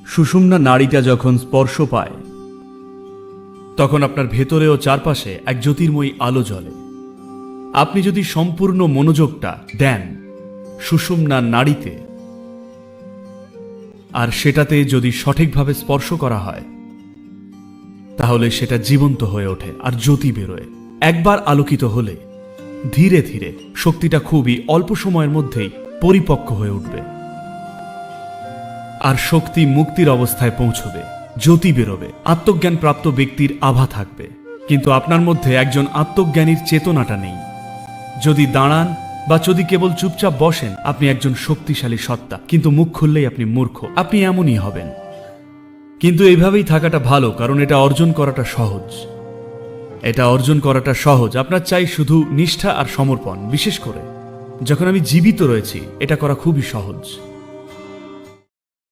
সুষুম্না নাড়িটা যখন স্পর্শ পায় তখন আপনার ভেতরে ও চারপাশে এক জ্যোতির্ময়ী আলো জ্বলে। আপনি যদি সম্পূর্ণ মনোযোগটা দেন সুষুম্না নাড়িতে আর সেটাতে যদি সঠিকভাবে স্পর্শ করা হয় তাহলে সেটা জীবন্ত হয়ে ওঠে আর জ্যোতি বেরোয়। একবার আলোকিত হলে ধীরে ধীরে শক্তিটা খুবই অল্প সময়ের মধ্যেই পরিপক্ক হয়ে উঠবে আর শক্তি মুক্তির অবস্থায় পৌঁছবে, জ্যোতি বেরোবে, আত্মজ্ঞান প্রাপ্ত ব্যক্তির আভা থাকবে। কিন্তু আপনার মধ্যে একজন আত্মজ্ঞানীর চেতনাটা নেই। যদি দাঁড়ান বা যদি কেবল চুপচাপ বসেন আপনি একজন শক্তিশালী সত্তা, কিন্তু মুখ খুললেই আপনি মূর্খ, আপনি এমনই হবেন। কিন্তু এইভাবেই থাকাটা ভালো, কারণ এটা অর্জন করাটা সহজ। আপনার চাই শুধু নিষ্ঠা আর সমর্পণ। বিশেষ করে যখন আমি জীবিত রয়েছি এটা করা খুবই সহজ।